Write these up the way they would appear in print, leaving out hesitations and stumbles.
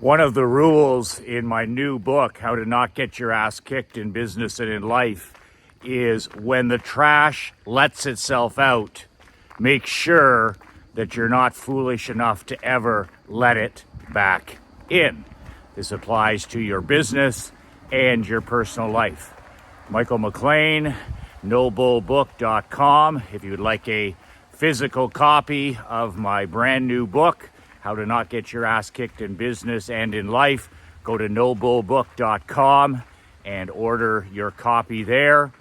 One of the rules in my new book, How to Not Get Your Ass Kicked in Business and in Life, is when the trash lets itself out, make sure that you're not foolish enough to ever let it back in. This applies to your business and your personal life. Michael McLean, nobullbook.com. If you would like a physical copy of my brand new book, How to Not Get Your Ass Kicked in Business and in Life, go to nobullbook.com and order your copy there.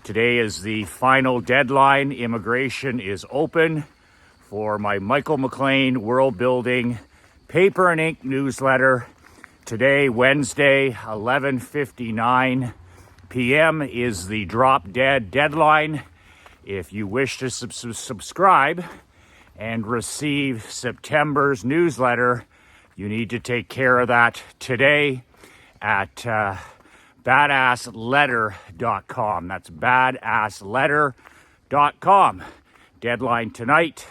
Today is the final deadline. Immigration is open for my Michael McLean World Building Paper and Ink newsletter. Today, Wednesday, 11:59 p.m. is the drop dead deadline. If you wish to subscribe and receive September's newsletter, you need to take care of that today at badassletter.com. That's badassletter.com. Deadline tonight,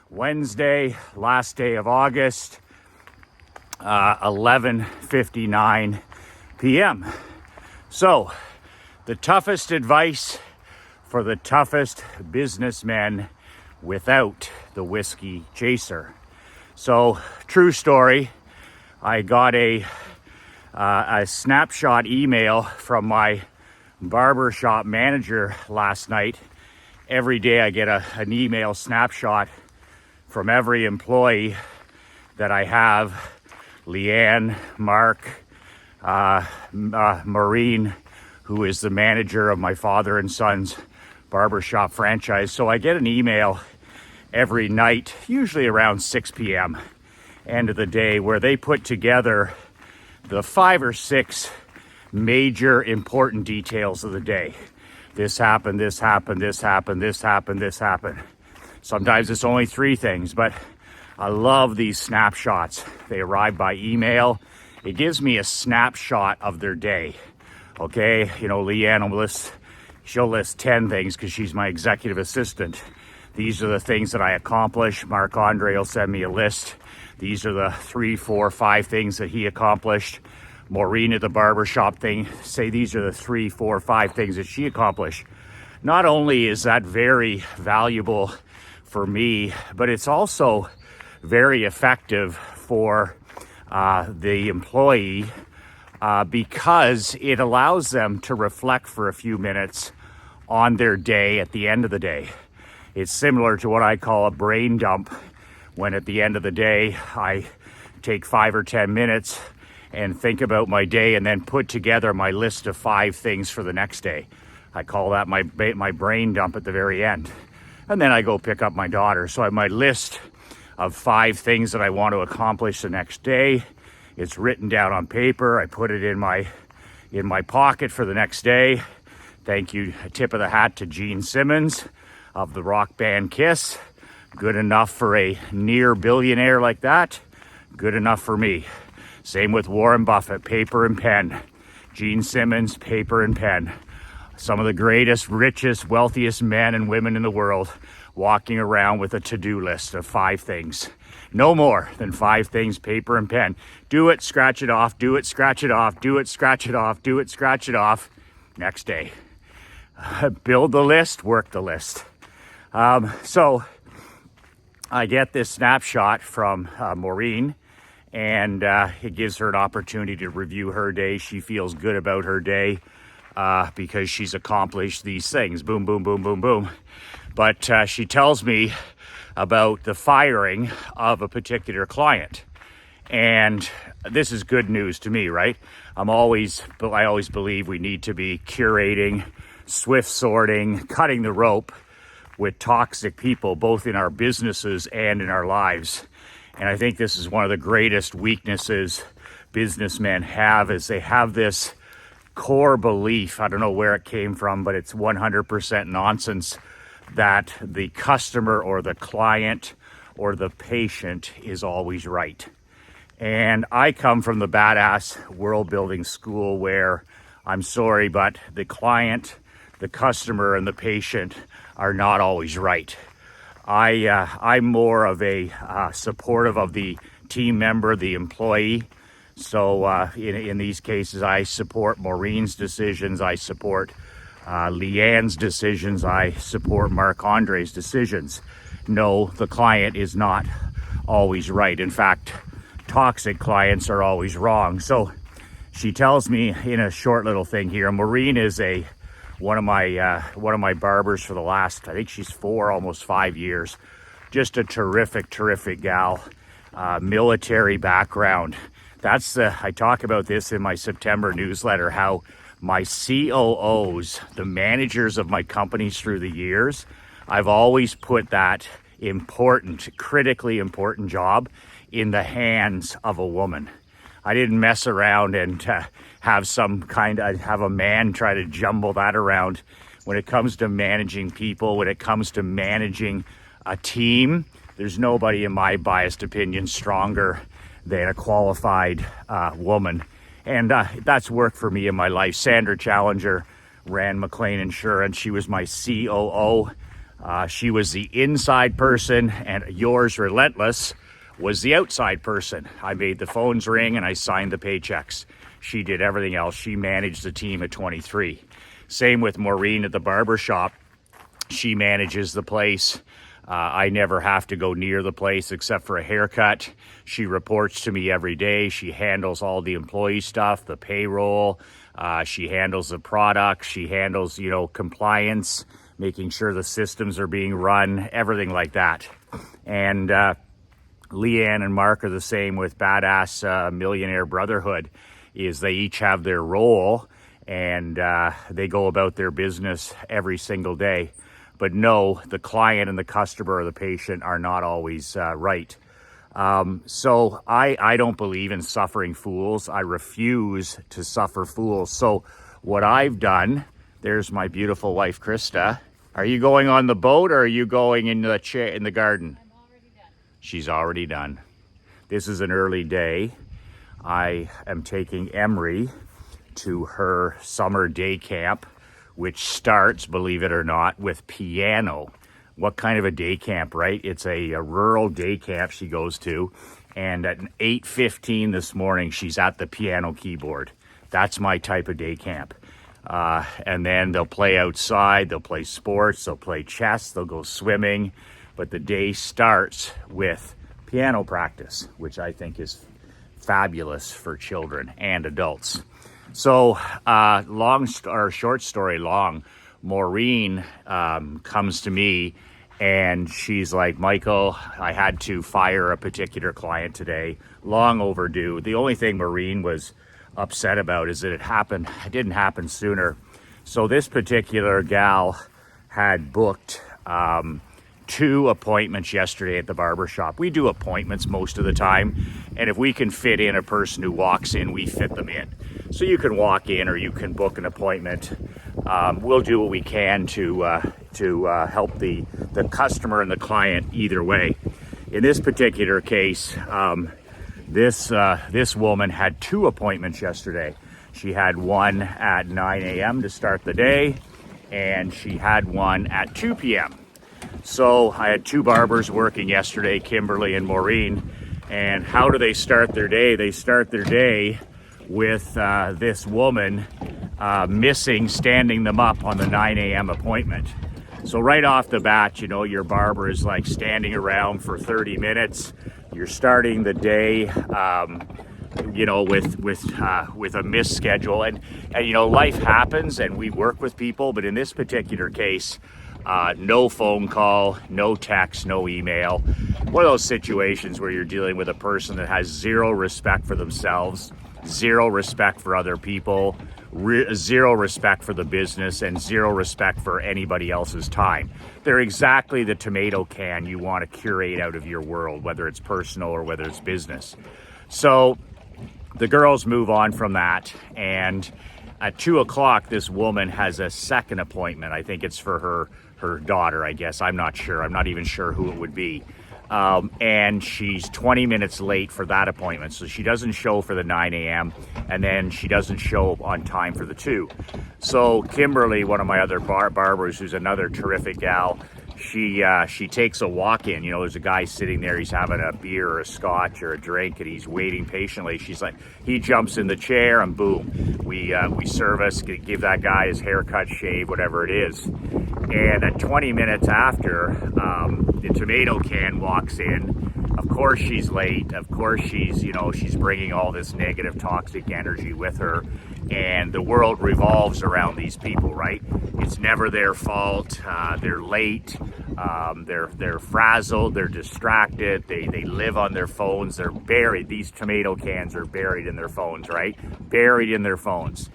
Wednesday, last day of August, 11:59 p.m. So, the toughest advice for the toughest businessmen without the whiskey chaser. So, true story, I got a snapshot email from my barbershop manager last night. Every day I get an email snapshot from every employee that I have. Leanne, Mark, Maureen, who is the manager of my father and son's barbershop franchise. So I get an email every night, usually around 6 p.m., end of the day, where they put together the 5 or 6 major important details of the day. This happened, this happened, this happened, this happened, this happened. Sometimes it's only 3 things, but I love these snapshots. They arrive by email. It gives me a snapshot of their day. Okay, you know, Leanne will she'll list 10 things because she's my executive assistant. These are the things that I accomplish. Mark Andre will send me a list. These are the 3, 4, 5 things that he accomplished. Maureen at the barbershop thing, say these are the 3, 4, 5 things that she accomplished. Not only is that very valuable for me, but it's also very effective for the employee because it allows them to reflect for a few minutes on their day at the end of the day. It's similar to what I call a brain dump, when at the end of the day I take 5 or 10 minutes and think about my day and then put together my list of 5 things for the next day. I call that my brain dump at the very end. And then I go pick up my daughter. So I have my list of 5 things that I want to accomplish the next day. It's written down on paper. I put it in my pocket for the next day. Thank you, a tip of the hat to Gene Simmons of the rock band Kiss. Good enough for a near billionaire like that. Good enough for me. Same with Warren Buffett, paper and pen. Gene Simmons, paper and pen. Some of the greatest, richest, wealthiest men and women in the world walking around with a to-do list of 5 things. No more than 5 things, paper and pen. Do it, scratch it off, do it, scratch it off, do it, scratch it off, do it, scratch it off. Next day. Build the list, work the list. So I get this snapshot from Maureen, and it gives her an opportunity to review her day. She feels good about her day because she's accomplished these things. Boom, boom, boom, boom, boom. But she tells me about the firing of a particular client. And this is good news to me, right? I always believe we need to be curating, swift sorting, cutting the rope with toxic people, both in our businesses and in our lives. And I think this is one of the greatest weaknesses businessmen have, is they have this core belief, I don't know where it came from, but it's 100% nonsense, that the customer or the client or the patient is always right. And I come from the badass world building school where, I'm sorry, but the client, the customer, and the patient are not always right. I'm more of a supportive of the team member, the employee. So in these cases, I support Maureen's decisions. I support Leanne's decisions. I support Marc-Andre's decisions. No, the client is not always right. In fact, toxic clients are always wrong. So she tells me in a short little thing here, Maureen is one of my barbers for the last, I think she's almost 5 years. Just a terrific gal. Military background. I talk about this in my September newsletter, how my COOs, the managers of my companies through the years, I've always put that critically important job in the hands of a woman. I didn't mess around and have a man try to jumble that around. When it comes to managing people, when it comes to managing a team, there's nobody, in my biased opinion, stronger than a qualified woman. And that's worked for me in my life. Sandra Challenger ran McLean Insurance. She was my COO. She was the inside person, and yours relentless was the outside person. I made the phones ring and I signed the paychecks. She did everything else. She managed the team at 23. Same with Maureen at the barbershop. She manages the place. I never have to go near the place except for a haircut. She reports to me every day. She handles all the employee stuff, the payroll. She handles the product. She handles, compliance, making sure the systems are being run, everything like that. And Leanne and Mark are the same with Badass Millionaire Brotherhood, is they each have their role and they go about their business every single day. But no, the client and the customer or the patient are not always right. So I don't believe in suffering fools. I refuse to suffer fools. So what I've done, there's my beautiful wife, Krista. Are you going on the boat or are you going in the chair in the garden? I'm already done. She's already done. This is an early day. I am taking Emery to her summer day camp, which starts, believe it or not, with piano. What kind of a day camp, right? It's a rural day camp she goes to. And at 8:15 this morning, she's at the piano keyboard. That's my type of day camp. And then they'll play outside, they'll play sports, they'll play chess, they'll go swimming. But the day starts with piano practice, which I think is fabulous for children and adults. So short story long, Maureen comes to me and she's like, Michael, I had to fire a particular client today, long overdue. The only thing Maureen was upset about is that it didn't happen sooner. So this particular gal had booked 2 appointments yesterday at the barbershop. We do appointments most of the time, and if we can fit in a person who walks in, we fit them in. So you can walk in or you can book an appointment. We'll do what we can to help the customer and the client either way. In this particular case, this woman had 2 appointments yesterday. She had one at 9 a.m. to start the day, and she had one at 2 p.m. So I had 2 barbers working yesterday, Kimberly and Maureen. And how do they start their day? They start their day with this woman standing them up on the 9 a.m. appointment. So right off the bat, your barber is like standing around for 30 minutes. You're starting the day, with a missed schedule. And life happens and we work with people. But in this particular case, no phone call, no text, no email. One of those situations where you're dealing with a person that has zero respect for themselves, zero respect for other people, zero respect for the business, and zero respect for anybody else's time. They're exactly the tomato can you want to curate out of your world, whether it's personal or whether it's business. So the girls move on from that, and at 2 o'clock, this woman has a second appointment. I think it's for her daughter, I guess. I'm not sure. I'm not even sure who it would be. And she's 20 minutes late for that appointment. So she doesn't show for the 9 a.m. and then she doesn't show on time for the 2. So Kimberly, one of my other barbers, who's another terrific gal, she takes a walk in. You know, there's a guy sitting there. He's having a beer or a scotch or a drink, and he's waiting patiently. She's like, he jumps in the chair, and boom, we service, give that guy his haircut, shave, whatever it is. And at 20 minutes after, the tomato can walks in. Of course she's late. Of course she's bringing all this negative, toxic energy with her. And the world revolves around these people, right? It's never their fault. They're late. They're frazzled. They're distracted. They live on their phones. They're buried. These tomato cans are buried in their phones, right? Buried in their phones.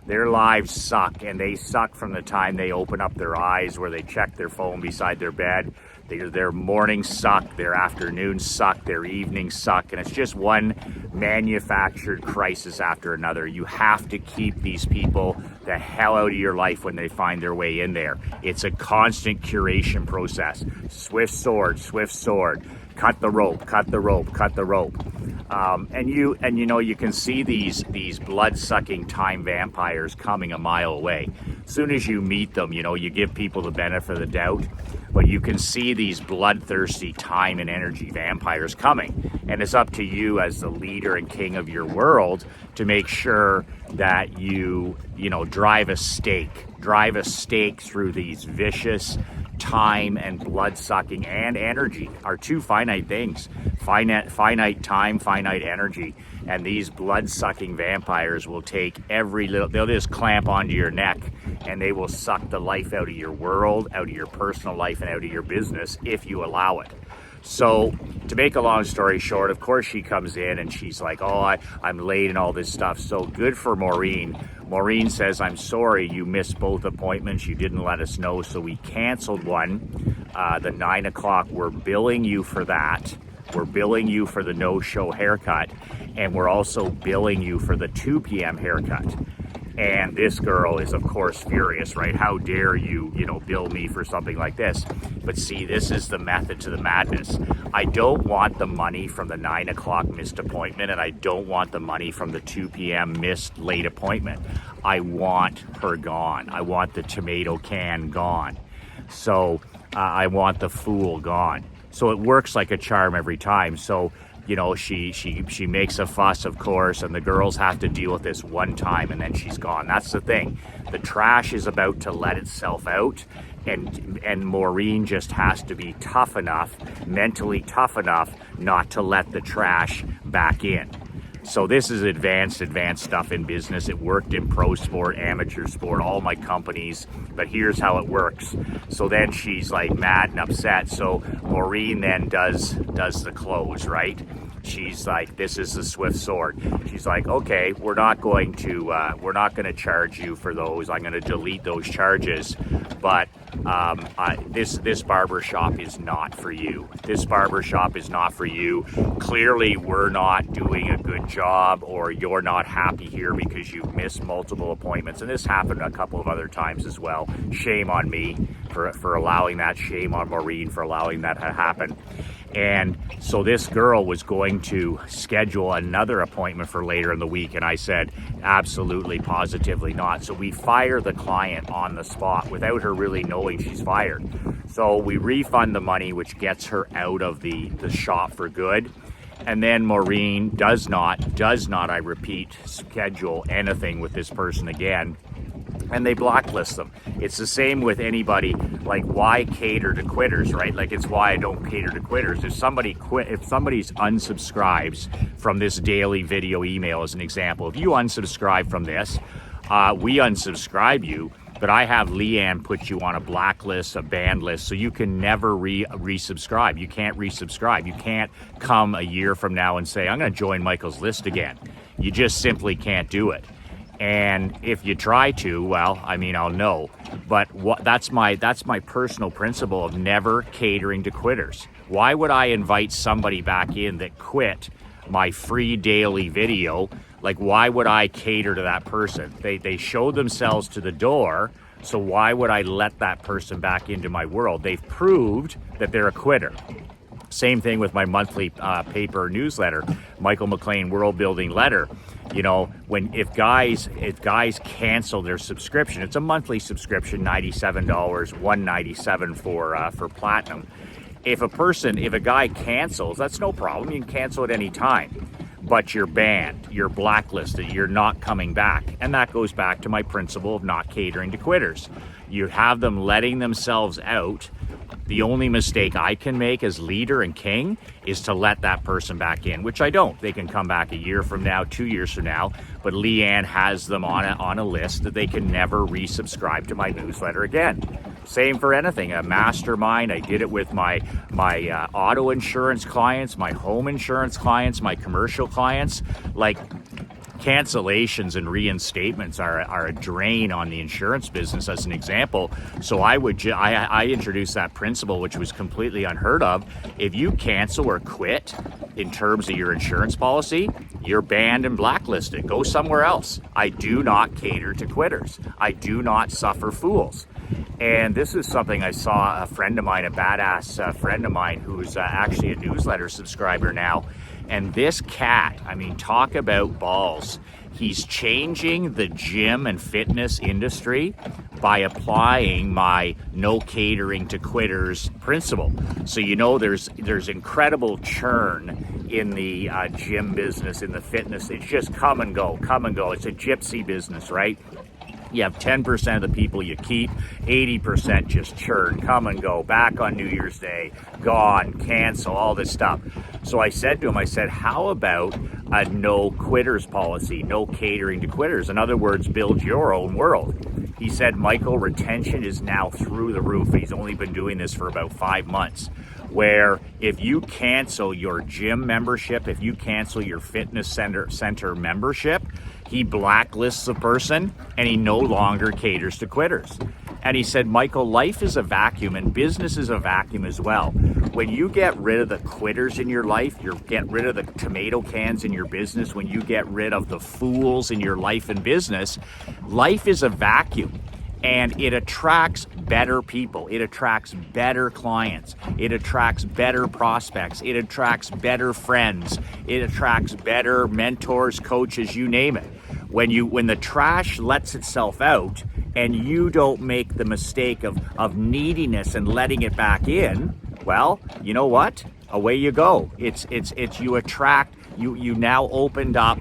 Their lives suck, and they suck from the time they open up their eyes, where they check their phone beside their bed. Their mornings suck, their afternoons suck, their evenings suck, and it's just one manufactured crisis after another. You have to keep these people the hell out of your life when they find their way in there. It's a constant curation process. Swift sword, cut the rope, cut the rope, cut the rope. And you can see these blood-sucking time vampires coming a mile away. As soon as you meet them, you give people the benefit of the doubt, but you can see these bloodthirsty time and energy vampires coming. And it's up to you as the leader and king of your world to make sure that you drive a stake through these vicious time and blood-sucking and energy are two finite things. Finite time, finite energy. And these blood-sucking vampires will take they'll just clamp onto your neck, and they will suck the life out of your world, out of your personal life, and out of your business if you allow it. So to make a long story short, of course she comes in and she's like, oh, I'm late and all this stuff. So good for Maureen. Maureen says, I'm sorry you missed both appointments. You didn't let us know, so we canceled one. The 9 o'clock, we're billing you for that. We're billing you for the no-show haircut, and we're also billing you for the 2 p.m. haircut. And this girl is, of course, furious, right? How dare you, bill me for something like this? But see, this is the method to the madness. I don't want the money from the 9 o'clock missed appointment, and I don't want the money from the 2 p.m. missed late appointment. I want her gone. I want the tomato can gone. So I want the fool gone. So it works like a charm every time. So she makes a fuss, of course, and the girls have to deal with this one time, and then she's gone. That's the thing. The trash is about to let itself out, and Maureen just has to be tough enough, mentally tough enough, not to let the trash back in. So this is advanced stuff in business. It worked in pro sport, amateur sport, all my companies, but here's how it works. So then she's like mad and upset. So Maureen then does the close, right? She's like, this is the swift sword. She's like, okay, we're not going to charge you for those. I'm going to delete those charges, but this barber shop is not for you. This barber shop is not for you. Clearly, we're not doing a good job, or you're not happy here because you've missed multiple appointments. And this happened a couple of other times as well. Shame on me for allowing that. Shame on Maureen for allowing that to happen. And so this girl was going to schedule another appointment for later in the week. And I said, absolutely, positively not. So we fire the client on the spot without her really knowing she's fired. So we refund the money, which gets her out of the shop for good. And then Maureen does not, I repeat, schedule anything with this person again. And they blacklist them. It's the same with anybody. Like, why cater to quitters, right? Like, it's why I don't cater to quitters. If somebody's unsubscribes from this daily video email, as an example, if you unsubscribe from this, we unsubscribe you, but I have Leanne put you on a blacklist, a banned list, so you can never resubscribe. You can't resubscribe. You can't come a year from now and say, I'm going to join Michael's list again. You just simply can't do it. And if you try to, well, I mean, I'll know. But that's my personal principle of never catering to quitters. Why would I invite somebody back in that quit my free daily video? Like, why would I cater to that person? They showed themselves to the door, so why would I let that person back into my world? They've proved that they're a quitter. Same thing with my monthly paper newsletter, Michael McLean World Building Letter. You know, if guys cancel their subscription, it's a monthly subscription, $97, $197 for platinum. If a guy cancels, that's no problem. You can cancel at any time. But you're banned, you're blacklisted, you're not coming back. And that goes back to my principle of not catering to quitters. You have them letting themselves out. The only mistake I can make as leader and king is to let that person back in, which I don't. They can come back a year from now, 2 years from now, but Leanne has them on a list that they can never resubscribe to my newsletter again. Same for anything, a mastermind. I did it with my auto insurance clients, my home insurance clients, my commercial clients. Like, cancellations and reinstatements are a drain on the insurance business, as an example. So I introduced that principle, which was completely unheard of. If you cancel or quit in terms of your insurance policy, you're banned and blacklisted. Go somewhere else. I do not cater to quitters. I do not suffer fools. And this is something I saw a friend of mine, a badass friend of mine, who's actually a newsletter subscriber now. And this cat, I mean, talk about balls. He's changing the gym and fitness industry by applying my no catering to quitters principle. So, you know, there's incredible churn in the gym business, in the fitness. It's just come and go, come and go. It's a gypsy business, right? You have 10% of the people you keep, 80% just churn, come and go, back on New Year's Day, gone, cancel, all this stuff. So I said to him, I said, how about a no quitters policy, no catering to quitters? In other words, build your own world. He said, Michael, retention is now through the roof. He's only been doing this for about 5 months. Where if you cancel your gym membership, if you cancel your fitness center membership, he blacklists the person and he no longer caters to quitters. And he said, Michael, life is a vacuum and business is a vacuum as well. When you get rid of the quitters in your life, you get rid of the tomato cans in your business, when you get rid of the fools in your life and business, life is a vacuum. And it attracts better people. It attracts better clients. It attracts better prospects. It attracts better friends. It attracts better mentors, coaches, you name it. When the trash lets itself out and you don't make the mistake of neediness and letting it back in, well, you know what? Away you go. It's you attract, you now opened up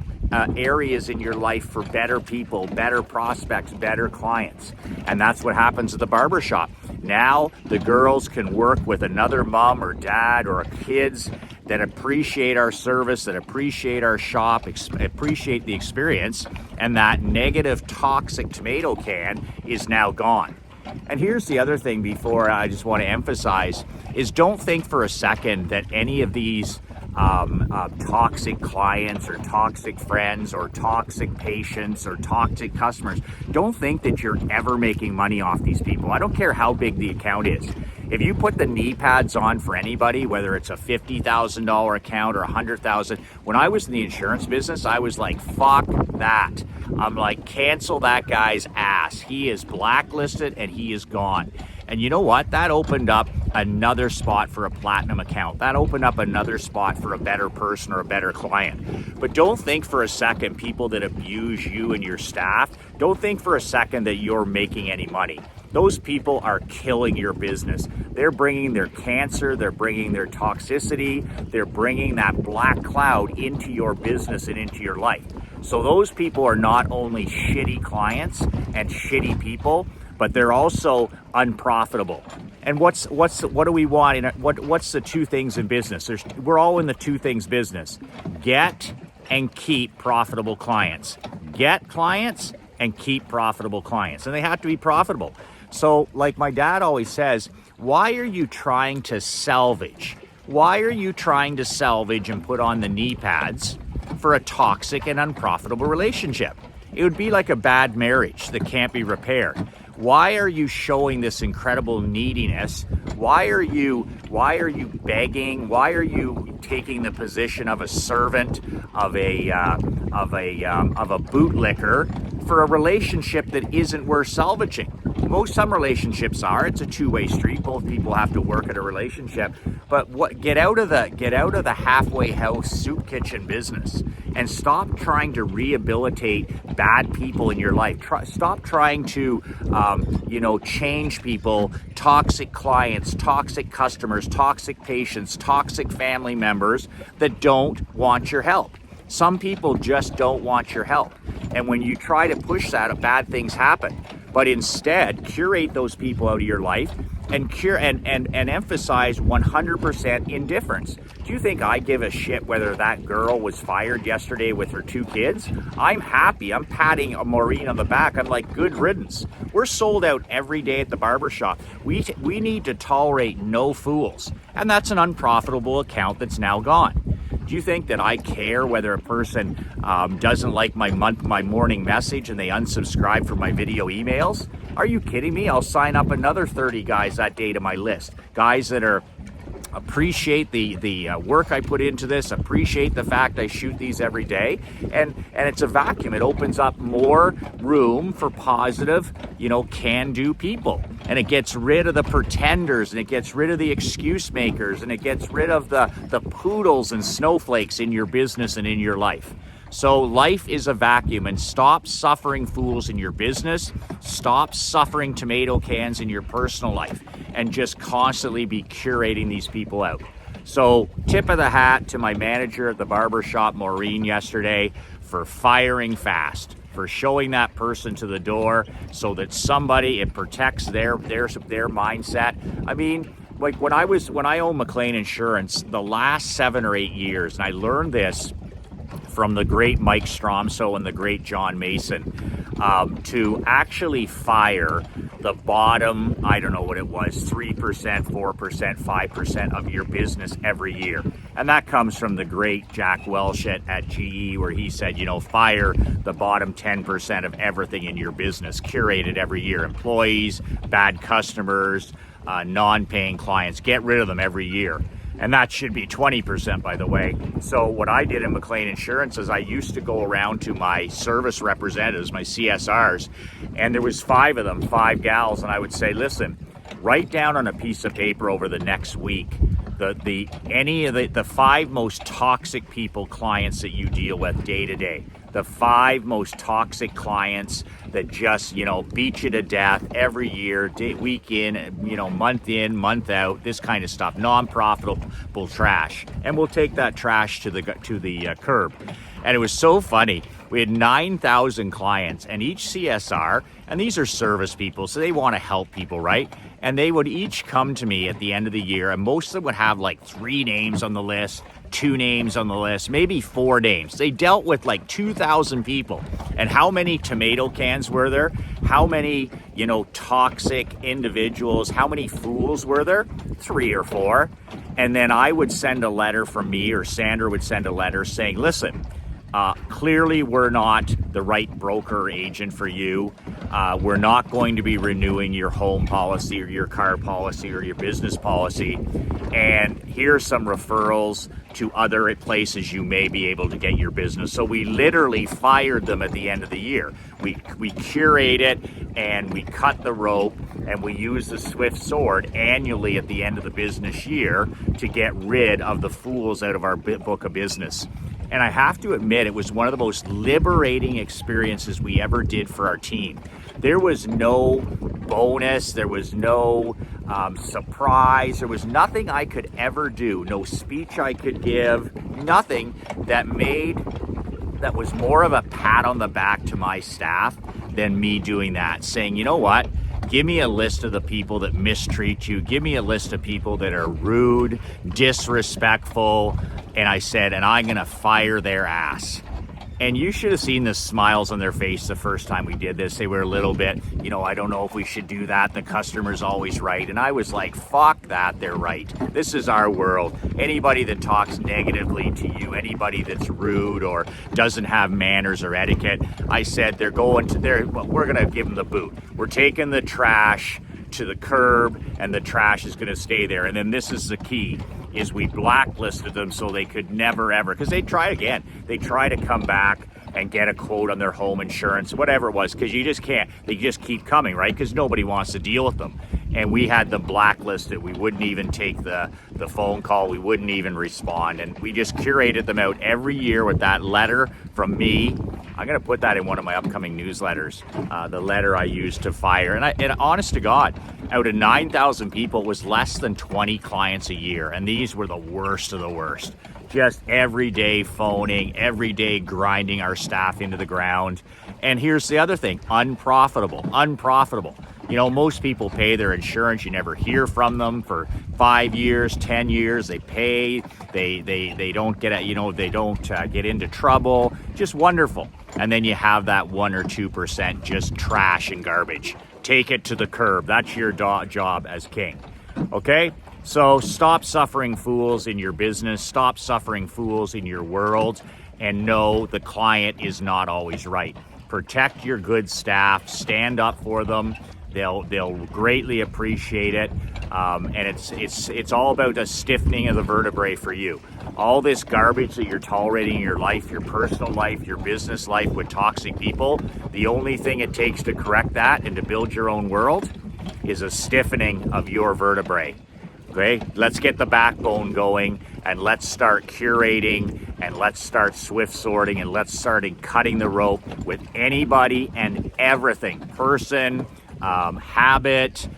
areas in your life for better people, better prospects, better clients. And that's what happens at the barbershop. Now the girls can work with another mom or dad or kids that appreciate our service, that appreciate our shop, appreciate the experience, and that negative toxic tomato can is now gone. And here's the other thing before I just want to emphasize is don't think for a second that any of these toxic clients or toxic friends or toxic patients or toxic customers, don't think that you're ever making money off these people. I don't care how big the account is. If you put the knee pads on for anybody, whether it's a $50,000 account or $100,000, when I was in the insurance business, I was like, fuck that. I'm like, cancel that guy's ass. He is blacklisted and he is gone. And you know what? That opened up another spot for a platinum account. That opened up another spot for a better person or a better client. But don't think for a second, people that abuse you and your staff, don't think for a second that you're making any money. Those people are killing your business. They're bringing their cancer, they're bringing their toxicity, they're bringing that black cloud into your business and into your life. So those people are not only shitty clients and shitty people, but they're also unprofitable. And what do we want? What's the two things in business? We're all in the two things business: get and keep profitable clients. Get clients and keep profitable clients, and they have to be profitable. So, like my dad always says, why are you trying to salvage? Why are you trying to salvage and put on the knee pads for a toxic and unprofitable relationship? It would be like a bad marriage that can't be repaired. Why are you showing this incredible neediness? Why are you begging? Why are you taking the position of a servant, of a bootlicker for a relationship that isn't worth salvaging. Some relationships are. It's a two-way street. Both people have to work at a relationship. But get out of the halfway house soup kitchen business and stop trying to rehabilitate bad people in your life. Stop trying to change people, toxic clients, toxic customers, toxic patients, toxic family members that don't want your help. Some people just don't want your help. And when you try to push that, bad things happen. But instead, curate those people out of your life and emphasize 100% indifference. Do you think I give a shit whether that girl was fired yesterday with her 2 kids? I'm happy. I'm patting Maureen on the back. I'm like, good riddance. We're sold out every day at the barbershop. We need to tolerate no fools. And that's an unprofitable account that's now gone. Do you think that I care whether a person doesn't like my morning message and they unsubscribe from my video emails? Are you kidding me? I'll sign up another 30 guys that day to my list. Guys that appreciate the work I put into this, appreciate the fact I shoot these every day, and it's a vacuum. It opens up more room for positive, can-do people, and it gets rid of the pretenders, and it gets rid of the excuse makers, and it gets rid of the poodles and snowflakes in your business and in your life. So life is a vacuum, and stop suffering fools in your business. Stop suffering tomato cans in your personal life, and just constantly be curating these people out. So tip of the hat to my manager at the barbershop, Maureen, yesterday for firing fast, for showing that person to the door so that it protects their mindset. I mean, like when I owned McLean Insurance, the last 7 or 8 years, and I learned this from the great Mike Stromso and the great John Mason, to actually fire the bottom, I don't know what it was, 3%, 4%, 5% of your business every year. And that comes from the great Jack Welch at GE, where he said, fire the bottom 10% of everything in your business, curated every year. Employees, bad customers, non-paying clients, get rid of them every year. And that should be 20%, by the way. So what I did in McLean Insurance is I used to go around to my service representatives, my CSRs, and there was 5 of them, 5 gals, and I would say, listen, write down on a piece of paper over the next week any of the 5 most toxic clients that you deal with day to day. The 5 most toxic clients that just, beat you to death every year, week in, month out, this kind of stuff, non-profitable trash. And we'll take that trash to the curb. And it was so funny. We had 9,000 clients, and each CSR, and these are service people, so they want to help people, right? And they would each come to me at the end of the year, and most of them would have like 3 names on the list, 2 names on the list, maybe 4 names. They dealt with like 2,000 people. And how many tomato cans were there? How many, toxic individuals? How many fools were there? 3 or 4. And then I would send a letter from me, or Sandra would send a letter saying, listen, clearly we're not the right broker or agent for you. We're not going to be renewing your home policy or your car policy or your business policy. And here's some referrals to other places you may be able to get your business. So we literally fired them at the end of the year. We curate it, and we cut the rope, and we use the swift sword annually at the end of the business year to get rid of the fools out of our book of business. And I have to admit, it was one of the most liberating experiences we ever did for our team. There was no bonus, there was no surprise, there was nothing I could ever do, no speech I could give, nothing that was more of a pat on the back to my staff than me doing that, saying, you know what? Give me a list of the people that mistreat you. Give me a list of people that are rude, disrespectful. And I said, and I'm going to fire their ass. And you should have seen the smiles on their face the first time we did this. They were a little bit, I don't know if we should do that. The customer's always right. And I was like, fuck that, they're right. This is our world. Anybody that talks negatively to you, anybody that's rude or doesn't have manners or etiquette, I said, we're going to give them the boot. We're taking the trash to the curb, and the trash is going to stay there. And then this is the key, is we blacklisted them so they could never, ever, because they try again. They try to come back and get a quote on their home insurance, whatever it was, because you just can't. They just keep coming, right? Because nobody wants to deal with them. And we had them blacklisted. We wouldn't even take the phone call. We wouldn't even respond. And we just curated them out every year with that letter from me. I'm going to put that in one of my upcoming newsletters, the letter I used to fire. And honest to God, out of 9,000 people was less than 20 clients a year. And these were the worst of the worst. Just every day phoning, every day grinding our staff into the ground. And here's the other thing, unprofitable. You know, most people pay their insurance. You never hear from them for 5 years, 10 years. They pay. They don't get, you know, they don't get into trouble. Just wonderful. And then you have that 1 or 2% just trash and garbage. Take it to the curb. That's your job as king. Okay? So stop suffering fools in your business. Stop suffering fools in your world. And know the client is not always right. Protect your good staff. Stand up for them. They'll greatly appreciate it, and it's all about a stiffening of the vertebrae for you. All this garbage that you're tolerating in your life, your personal life, your business life with toxic people, the only thing it takes to correct that and to build your own world is a stiffening of your vertebrae. Okay, let's get the backbone going, and let's start curating, and let's start swift sorting, and let's start cutting the rope with anybody and everything, person, habit,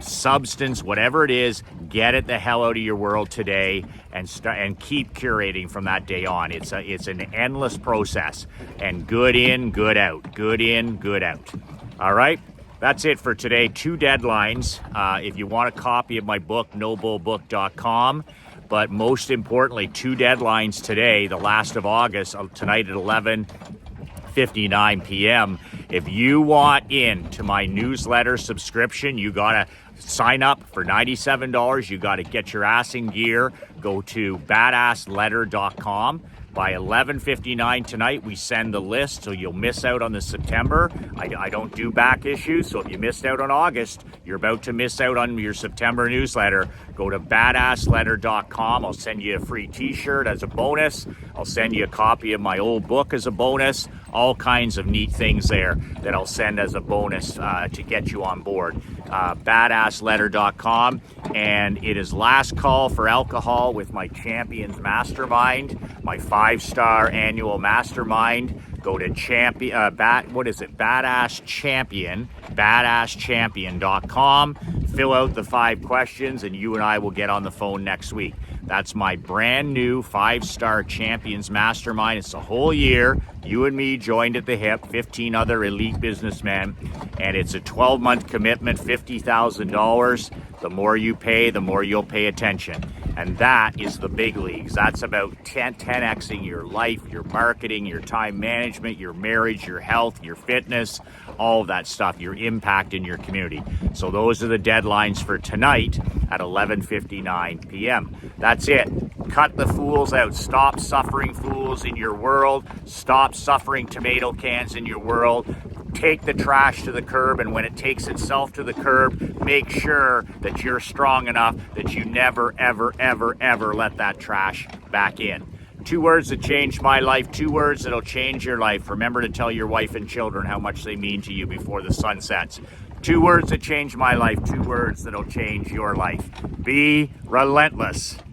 substance, whatever it is. Get it the hell out of your world today, and keep curating from that day on. It's an endless process, and good in, good out, good in, good out. All right. That's it for today. 2 deadlines. If you want a copy of my book, nobullbook.com. But most importantly, 2 deadlines today, the last of August, tonight at 11:59 p.m. If you want into my newsletter subscription, you got to sign up for $97. You got to get your ass in gear. Go to badassletter.com. By 11:59 tonight, we send the list, so you'll miss out on the September. I don't do back issues, so if you missed out on August, you're about to miss out on your September newsletter. Go to badassletter.com. I'll send you a free t-shirt as a bonus. I'll send you a copy of my old book as a bonus. All kinds of neat things there that I'll send as a bonus to get you on board. Badassletter.com. And it is last call for alcohol with my Champions Mastermind, my 5-star annual mastermind. Go to badasschampion.com. Fill out the 5 questions, and you and I will get on the phone next week. That's my brand new 5-star Champions Mastermind. It's a whole year. You and me joined at the hip, 15 other elite businessmen, and it's a 12-month commitment, $50,000. The more you pay, the more you'll pay attention. And that is the big leagues. That's about 10xing your life, your marketing, your time management, your marriage, your health, your fitness, all of that stuff, your impact in your community. So those are the deadlines for tonight at 11:59 p.m. That's it. Cut the fools out. Stop suffering fools in your world. Stop suffering tomato cans in your world. Take the trash to the curb, and when it takes itself to the curb, make sure that you're strong enough that you never, ever, ever, ever let that trash back in. 2 words that changed my life, 2 words that'll change your life. Remember to tell your wife and children how much they mean to you before the sun sets. 2 words that changed my life, 2 words that'll change your life. Be relentless.